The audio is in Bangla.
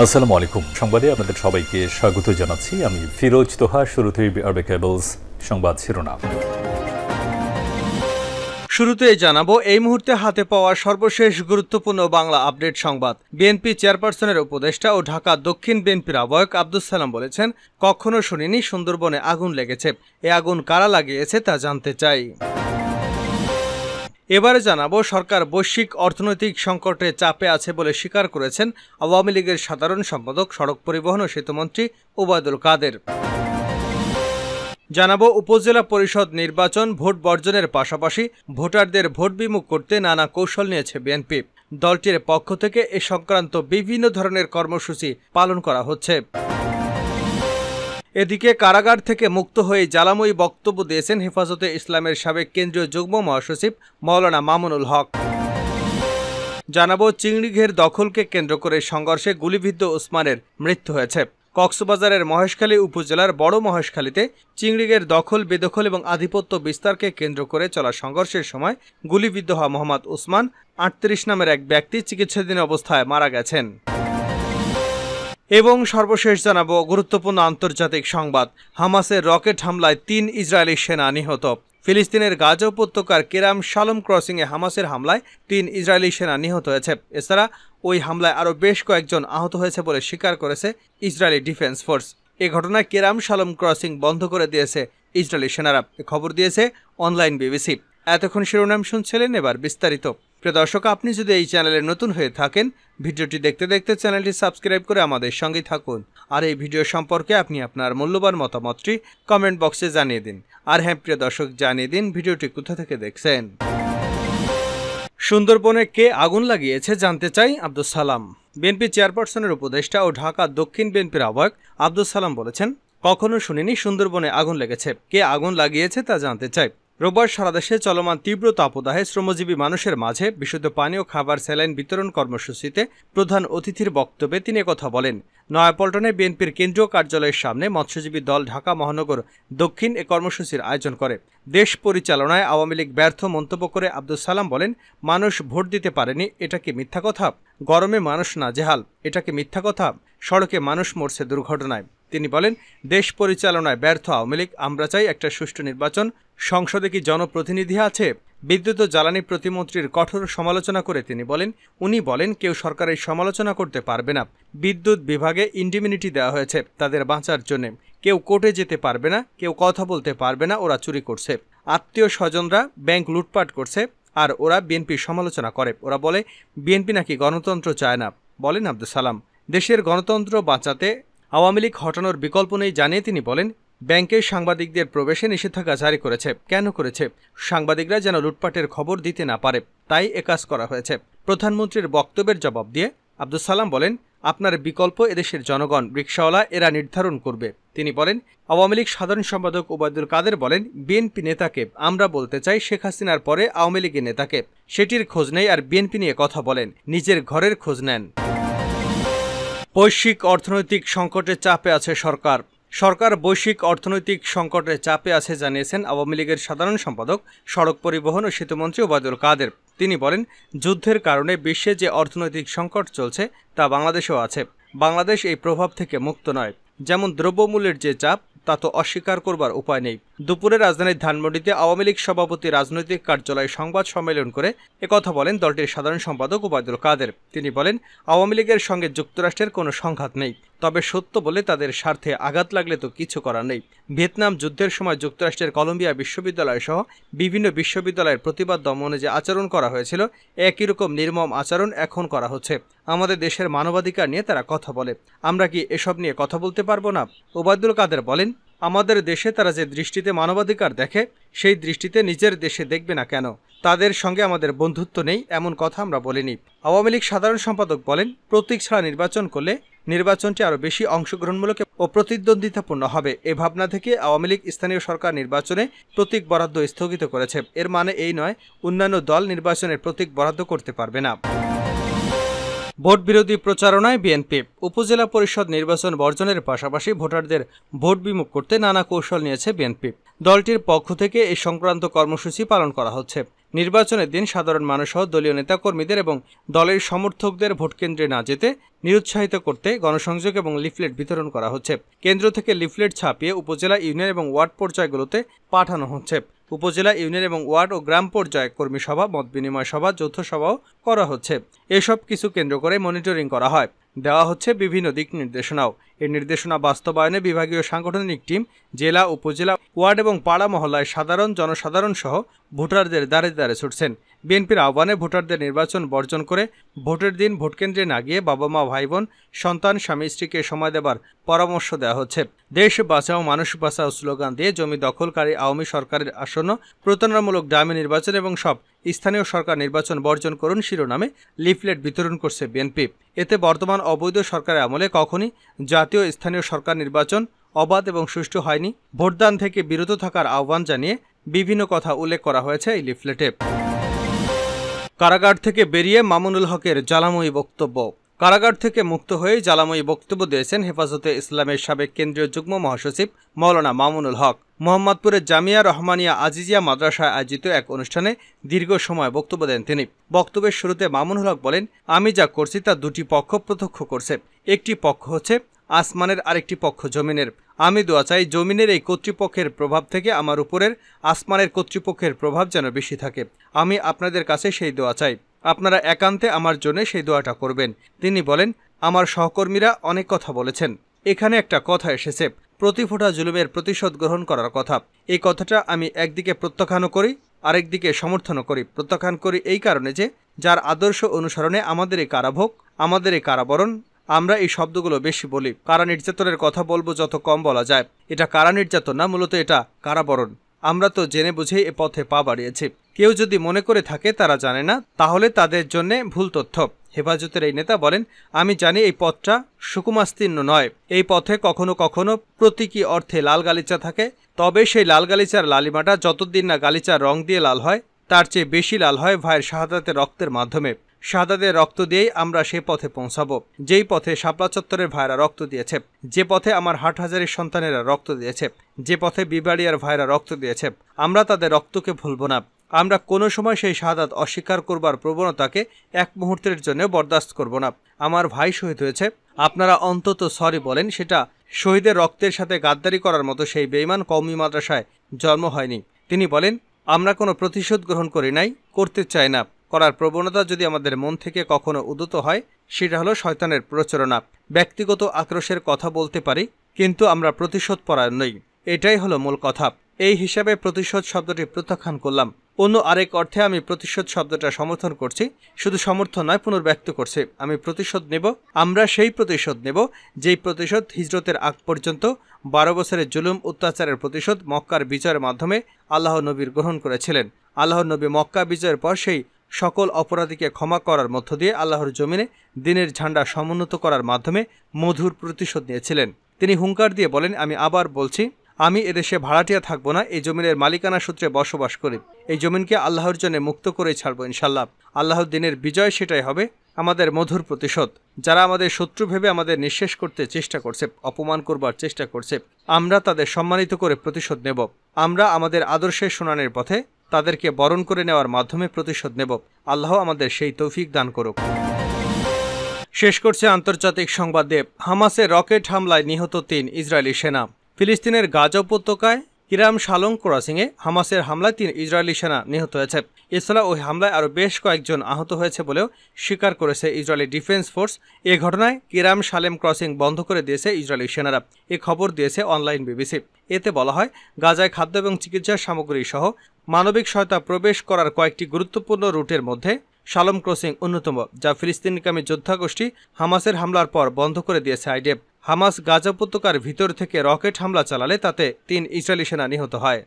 আসসালামু আলাইকুম। সংবাদে আপনাদের সবাইকে স্বাগত জানাচ্ছি। আমি ফিরোজ তোহা। শুরুতেই আরবে কেবলস সংবাদ শিরোনাম। শুরুতেই জানাবো এই মুহূর্তে হাতে পাওয়া সর্বশেষ গুরুত্বপূর্ণ বাংলা আপডেট সংবাদ। বিএনপি চেয়ারপারসনের উপদেষ্টা ও ঢাকা দক্ষিণ বিএনপির আহ্বায়ক আব্দুস সালাম বলেছেন, কখনো শুনিনি সুন্দরবনে আগুন লেগেছে। এ আগুন কারা লাগিয়েছে তা জানতে চাই। এবারে জানাবো সরকার বৈশ্বিক অর্থনৈতিক সংকটে চাপে আছে বলে স্বীকার করেছেন আওয়ামী লীগের সাধারণ সম্পাদক, সড়ক পরিবহন ও সেতুমন্ত্রী ওবায়দুল কাদের। জানাবো উপজেলা পরিষদ নির্বাচন ভোট বর্জনের পাশাপাশি ভোটারদের ভোট বিমুখ করতে নানা কৌশল নিয়েছে বিএনপি। দলটির পক্ষ থেকে এ সংক্রান্ত বিভিন্ন ধরনের কর্মসূচি পালন করা হচ্ছে। এদিকে কারাগার থেকে মুক্ত হয়ে জ্বালাময়ী বক্তব্য দিয়েছেন হেফাজতে ইসলামের সাবেক কেন্দ্রীয় যুগ্ম মহাসচিব মাওলানা মামুনুল হক। জানাবো চিংড়িঘের দখলকে কেন্দ্র করে সংঘর্ষে গুলিবিদ্ধ ওসমানের মৃত্যু হয়েছে। কক্সবাজারের মহেশখালী উপজেলার বড় মহেশখালীতে চিংড়িঘের দখল, বেদখল এবং আধিপত্য বিস্তারকে কেন্দ্র করে চলা সংঘর্ষের সময় গুলিবিদ্ধ হওয়া মোহাম্মদ ওসমান ৩৮ নামের এক ব্যক্তি চিকিৎসাধীন অবস্থায় মারা গেছেন। এবং সর্বশেষ জানাবো গুরুত্বপূর্ণ আন্তর্জাতিক সংবাদ। হামাসের রকেট হামলায় ৩ ইসরায়েলি সেনা নিহত। ফিলিস্তিনের গাজা উপত্যকার কেরাম শালম ক্রসিংয়ে হামাসের হামলায় ৩ ইসরায়েলি সেনা নিহত হয়েছে। এছাড়া ওই হামলায় আরও বেশ কয়েকজন আহত হয়েছে বলে স্বীকার করেছে ইসরায়েলি ডিফেন্স ফোর্স। এ ঘটনায় কেরাম শালম ক্রসিং বন্ধ করে দিয়েছে ইসরায়েলি সেনারা। খবর দিয়েছে অনলাইন বিবিসি। এতক্ষণ শিরোনাম শুনছিলেন, এবার বিস্তারিত। প্রিয় দর্শক, আপনি যদি এই চ্যানেলে নতুন হয়ে থাকেন, ভিডিওটি দেখতে দেখতে চ্যানেলটি সাবস্ক্রাইব করে আমাদের সঙ্গেই থাকুন। আর এই ভিডিও সম্পর্কে আপনি আপনার মূল্যবান মতামতটি কমেন্ট বক্সে জানিয়ে দিন। আর হ্যাঁ প্রিয় দর্শক, জানিয়ে দিন ভিডিওটি কোথা থেকে দেখছেন। সুন্দরবনে কে আগুন লাগিয়েছে জানতে চাই আব্দুস সালাম। বিএনপি চেয়ারপারসনের উপদেষ্টা ও ঢাকা দক্ষিণ বিএনপির আহ্বায়ক আব্দুস সালাম বলেছেন, কখনো শুনিনি সুন্দরবনে আগুন লেগেছে। কে আগুন লাগিয়েছে তা জানতে চাই। রোববার সারা দেশে চলমান তীব্র তাপদাহে শ্রমজীবী মানুষের মাঝে বিশুদ্ধ পানি ও খাবার স্যালাইন বিতরণ কর্মসূচিতে প্রধান অতিথির বক্তব্যে তিনি কথা বলেন। নয়াপল্টনে বিএনপির কেন্দ্রীয় কার্যালয়ের সামনে মৎস্যজীবী দল ঢাকা মহানগর দক্ষিণ এ কর্মসূচির আয়োজন করে। দেশ পরিচালনায় আওয়ামী লীগ ব্যর্থ মন্তব্য করে আব্দুস সালাম বলেন, মানুষ ভোট দিতে পারেনি, এটা কি মিথ্যা কথা? গরমে মানুষ নাজেহাল, এটা কি মিথ্যা কথা? সড়কে মানুষ মরছে দুর্ঘটনায়। তিনি বলেন, দেশ পরিচালনায় ব্যর্থ আওয়ামী লীগ। আমরা চাই একটা সুষ্ঠু নির্বাচন। সংসদে কি জনপ্রতিনিধি আছে? বিদ্যুৎ ও জ্বালানি প্রতিমন্ত্রীর কঠোর সমালোচনা করে তিনি বলেন, উনি বলেন কেউ সরকারের সমালোচনা করতে পারবে না। বিদ্যুৎ বিভাগে ইন্ডিমিনিটি দেওয়া হয়েছে তাদের বাঁচার জন্য। কেউ কোর্টে যেতে পারবে না, কেউ কথা বলতে পারবে না। ওরা চুরি করছে, আত্মীয় স্বজনরা ব্যাংক লুটপাট করছে, আর ওরা বিএনপির সমালোচনা করে। ওরা বলে বিএনপি নাকি গণতন্ত্র চায় না। বলেন আব্দুস সালাম, দেশের গণতন্ত্র বাঁচাতে আওয়ামী লীগ হটানোর বিকল্প নেই জানিয়ে তিনি বলেন, ব্যাংকের সাংবাদিকদের প্রবেশে নিষেধাজ্ঞা জারি করেছে। কেন করেছে? সাংবাদিকরা যেন লুটপাটের খবর দিতে না পারে, তাই একাজ করা হয়েছে। প্রধানমন্ত্রীর বক্তব্যের জবাব দিয়ে আব্দুস সালাম বলেন, আপনার বিকল্প এদেশের জনগণ, রিকশাওয়ালা এরা নির্ধারণ করবে। তিনি বলেন, আওয়ামী লীগ সাধারণ সম্পাদক ওবায়দুল কাদের বলেন, বিএনপি নেতাকে আমরা বলতে চাই শেখ হাসিনার পরে আওয়ামী লীগের নেতাকে, সেটির খোঁজ নেই আর বিএনপি নিয়ে কথা বলেন, নিজের ঘরের খোঁজ নেন। বৈশ্বিক অর্থনৈতিক সংকটে চাপে আছে সরকার। সরকার বৈশ্বিক অর্থনৈতিক সংকটে চাপে আছে জানিয়েছেন আওয়ামী লীগের সাধারণ সম্পাদক, সড়ক পরিবহন ও সেতুমন্ত্রী ওবায়দুল কাদের। তিনি বলেন, যুদ্ধের কারণে বিশ্বে যে অর্থনৈতিক সংকট চলছে তা বাংলাদেশেও আছে। বাংলাদেশ এই প্রভাব থেকে মুক্ত নয়। যেমন দ্রব্যমূল্যের যে চাপ, তা তো অস্বীকার করবার উপায় নেই। দুপুরে রাজধানীর ধানমন্ডিতে আওয়ামী লীগ সভাপতি রাজনৈতিক কার্যালয়ে সংবাদ সম্মেলন করে একথা বলেন দলটির সাধারণ সম্পাদক ওবায়দুল কাদের। তিনি বলেন, আওয়ামী লীগের সঙ্গে যুক্তরাষ্ট্রের কোনো সংঘাত নেই, তবে সত্য বলে তাদের স্বার্থে আঘাত লাগলে তো কিছু করার নেই। ভিয়েতনাম যুদ্ধের সময় যুক্তরাষ্ট্রের কলম্বিয়া বিশ্ববিদ্যালয় সহ বিভিন্ন বিশ্ববিদ্যালয়ের প্রতিবাদ দমনে যে আচরণ করা হয়েছিল, একই রকম নির্মম আচরণ এখন করা হচ্ছে। আমাদের দেশের মানবাধিকার নিয়ে তারা কথা বলে, আমরা কি এসব নিয়ে কথা বলতে পারবো না? ওবায়দুল কাদের বলেন, আমাদের দেশে তারা যে দৃষ্টিতে মানবাধিকার দেখে, সেই দৃষ্টিতে নিজের দেশে দেখবে না কেন? তাদের সঙ্গে আমাদের বন্ধুত্ব নেই এমন কথা আমরা বলিনি। আওয়ামী লীগ সাধারণ সম্পাদক বলেন, প্রতীক ছাড়া নির্বাচন করলে নির্বাচনটি আরও বেশি অংশগ্রহণমূলক ও প্রতিদ্বন্দ্বিতাপূর্ণ হবে। এ ভাবনা থেকে আওয়ামী লীগ স্থানীয় সরকার নির্বাচনে প্রতীক বরাদ্দ স্থগিত করেছে। এর মানে এই নয় অন্যান্য দল নির্বাচনের প্রতীক বরাদ্দ করতে পারবে না। ভোট বিরোধী প্রচারণায় বিএনপি। উপজেলা পরিষদ নির্বাচন বর্জনের পাশাপাশি ভোটারদের ভোট বিমুখ করতে নানা কৌশল নিয়েছে বিএনপি। দলটির পক্ষ থেকে এই সংক্রান্ত কর্মসূচি পালন করা হচ্ছে। নির্বাচনের দিন সাধারণ মানুষসহ দলীয় নেতাকর্মীদের এবং দলের সমর্থকদের ভোটকেন্দ্রে না যেতে নিরুৎসাহিত করতে গণসংযোগ এবং লিফলেট বিতরণ করা হচ্ছে। কেন্দ্র থেকে লিফলেট ছাপিয়ে উপজেলা, ইউনিয়ন এবং ওয়ার্ড পর্যায়গুলোতে পাঠানো হচ্ছে। উপজেলা, ইউনিয়ন এবং ওয়ার্ড ও গ্রাম পর্যায়ে কর্মী সভা, মত বিনিময় সভা, যৌথ সভাও করা হচ্ছে। এসব কিছু কেন্দ্র করে মনিটরিং করা হয়। দেওয়া হচ্ছে বিভিন্ন দিক নির্দেশনাও। এই নির্দেশনা বাস্তবায়নে বিভাগীয় সাংগঠনিক টিম জেলা, উপজেলা, ওয়ার্ড এবং পাড়া মহল্লায় জনসাধারণ সহ ভোটারদের দ্বারে দ্বারে ছুটছেন। বিএনপির আহ্বানে ভোটারদের নির্বাচন বর্জন করে ভোটের দিন ভোটকেন্দ্রে না গিয়ে বাবা মা, ভাই বোন, সন্তান, স্বামী স্ত্রীকে সময় দেবার পরামর্শ দেওয়া হচ্ছে। দেশ বাঁচাও, মানুষ বাঁচাও স্লোগান দিয়ে জমি দখলকারী আওয়ামী সরকারের আসন্ন প্রতারণামূলক ডামি নির্বাচন এবং সব স্থানীয় সরকার নির্বাচন বর্জন করুন শিরোনামে লিফলেট বিতরণ করছে বিএনপি। এতে বর্তমান অবৈধ সরকারের আমলে কখনই জাতীয় স্থানীয় সরকার নির্বাচন অবাধ এবং সুষ্ঠু হয়নি। ভোটদান থেকে বিরত থাকার আহ্বান জানিয়ে বিভিন্ন কথা উল্লেখ করা হয়েছে এই লিফলেটে। কারাগার থেকে বেরিয়ে মামুনুল হকের জ্বালাময়ী বক্তব্য। কারাগার থেকে মুক্ত হয়ে জ্বালাময়ী বক্তব্য দিয়েছেন হেফাজতে ইসলামের সাবেক কেন্দ্রীয় যুগ্ম মহাসচিব মাওলানা মামুনুল হক। মোহাম্মদপুরের জামিয়া রহমানিয়া আজিজিয়া মাদ্রাসায় আয়োজিত এক অনুষ্ঠানে দীর্ঘ সময় বক্তব্য দেন তিনি। বক্তব্যের শুরুতে মামুনুল হক বলেন, আমি যা করছি তা দুটি পক্ষ প্রত্যক্ষ করছে। একটি পক্ষ হচ্ছে আসমানের, আরেকটি পক্ষ জমিনের। আমি দোয়া চাই জমিনের এই কর্তৃপক্ষের প্রভাব থেকে আমার উপরের আসমানের কর্তৃপক্ষের প্রভাব যেন বেশি থাকে। আমি আপনাদের কাছে সেই দোয়া চাই। আপনারা একান্তে আমার জন্য সেই দোয়াটা করবেন। তিনি বলেন, আমার সহকর্মীরা অনেক কথা বলেছেন। এখানে একটা কথা এসেছে, প্রতি ফোঁটা জুলুমের প্রতিশোধ গ্রহণ করার কথা। এই কথাটা আমি একদিকে প্রত্যাখ্যানও করি, আরেকদিকে সমর্থনও করি। প্রত্যাখ্যান করি এই কারণে যে যার আদর্শ অনুসরণে আমাদের এই কারাভোগ, আমাদের এই কারাবরণ, আমরা এই শব্দগুলো বেশি বলি। কারা নির্যাতনের কথা বলবো যত কম বলা যায়। এটা কারা নির্যাতন না, মূলত এটা কারাবরণ। আমরা তো জেনে বুঝেই এ পথে পা বাড়িয়েছি। কেউ যদি মনে করে থাকে তারা জানে না, তাহলে তাদের জন্য ভুল তথ্য। হেফাজতের এই নেতা বলেন, আমি জানি এই পথটা সুকুমাস্তীর্ণ নয়। এই পথে কখনো কখনো প্রতীকী অর্থে লাল গালিচা থাকে। তবে সেই লাল গালিচার লালিমাটা যতদিন না গালিচার রং দিয়ে লাল হয়, তার চেয়ে বেশি লাল হয় ভাইয়ের শাহাদাতের রক্তের মাধ্যমে। শাহাদাতের রক্ত দিয়েই আমরা সে পথে পৌঁছাবো, যেই পথে শাপলা চত্বরের ভাইরা রক্ত দিয়েছে, যে পথে আমার হাটহাজারির সন্তানেরা রক্ত দিয়েছে, যে পথে বিবাড়িয়ার ভাইরা রক্ত দিয়েছে। আমরা তাদের রক্তকে ভুলব না। আমরা কোনো সময় সেই শাহাদাত অস্বীকার করবার প্রবণতাকে এক মুহূর্তের জন্য বরদাস্ত করব না। আমার ভাই শহীদ হয়েছে, আপনারা অন্তত সরি বলেন। সেটা শহীদের রক্তের সাথে গাদ্দারি করার মতো সেই বেঈমান কওমি মাদ্রাসায় জন্ম হয়নি। তিনি বলেন, আমরা কোনো প্রতিশোধ গ্রহণ করি নাই, করতে চাই না। করার প্রবণতা যদি আমাদের মন থেকে কখনো উদিত হয়, সেটা হলো শয়তানের প্রচোরণা। ব্যক্তিগত আক্রোশের কথা বলতে পারি, কিন্তু আমরা প্রতিশোধ পরায়ণ নই। এটাই হলো মূল কথা। এই হিসাবে প্রতিশোধ শব্দটি প্রত্যাখ্যান করলাম। অন্য আরেক অর্থে আমি প্রতিশোধ শব্দটা সমর্থন করছি। শুধু সমর্থন নয়, পুনর্ব্যক্ত করছি। আমি প্রতিশোধ নেব। আমরা সেই প্রতিশোধ নেব যেই প্রতিশোধ হিজরতের আগ পর্যন্ত 12 বছরের জুলুম অত্যাচারের প্রতিশোধ মক্কার বিজয়ের মাধ্যমে আল্লাহ নবীর গ্রহণ করেছিলেন। আল্লাহ নবী মক্কা বিজয়ের পর সেই সকল অপরাধীকে ক্ষমা করার মধ্য দিয়ে আল্লাহর জমিনে দিনের ঝান্ডা সমুন্নত করার মাধ্যমে মধুর প্রতিশোধ নিয়েছিলেন। তিনি হুঙ্কার দিয়ে বলেন, আমি আবার বলছি, আমি এদেশে ভাড়াটিয়া থাকবো না। এই জমিনের মালিকানা সূত্রে বসবাস করি। এই জমিনকে আল্লাহর জন্য মুক্ত করেই ছাড়বো ইনশাল্লাহ। আল্লাহর দিনের বিজয় সেটাই হবে আমাদের মধুর প্রতিশোধ। যারা আমাদের শত্রু ভেবে আমাদের নিঃশেষ করতে চেষ্টা করছে, অপমান করবার চেষ্টা করছে, আমরা তাদের সম্মানিত করে প্রতিশোধ নেব। আমরা আমাদের আদর্শের শুনানির পথে তাদেরকে বরণ করে নেওয়ার মাধ্যমে প্রতিশোধ নেব। আল্লাহ আমাদের সেই তৌফিক দান করুক। শেষ করছে আন্তর্জাতিক সংবাদ দিয়ে, হামাসের রকেট হামলায় নিহত 3 ইসরায়েলি সেনা। ফিলিস্তিনের গাজা উপত্যকায় কিরাম শালং ক্রসিংয়ে হামাসের হামলায় 3 ইসরায়েলি সেনা নিহত হয়েছে। এছাড়া ওই হামলায় আরও বেশ কয়েকজন আহত হয়েছে বলেও স্বীকার করেছে ইসরায়েলি ডিফেন্স ফোর্স। এ ঘটনায় কিরাম শালেম ক্রসিং বন্ধ করে দিয়েছে ইসরায়েলি সেনারা। এ খবর দিয়েছে অনলাইন বিবিসি। এতে বলা হয়, গাজায় খাদ্য এবং চিকিৎসা সামগ্রী সহ মানবিক সহায়তা প্রবেশ করার কয়েকটি গুরুত্বপূর্ণ রুটের মধ্যে শালম ক্রসিং অন্যতম, যা ফিলিস্তিনকামী যোদ্ধাগোষ্ঠী হামাসের হামলার পর বন্ধ করে দিয়েছে আইডিএফ। হামাস গাজা উপত্যকার ভিতর থেকে রকেট হামলা চালালে তাতে 3 ইসরায়েলি সেনা নিহত হয়।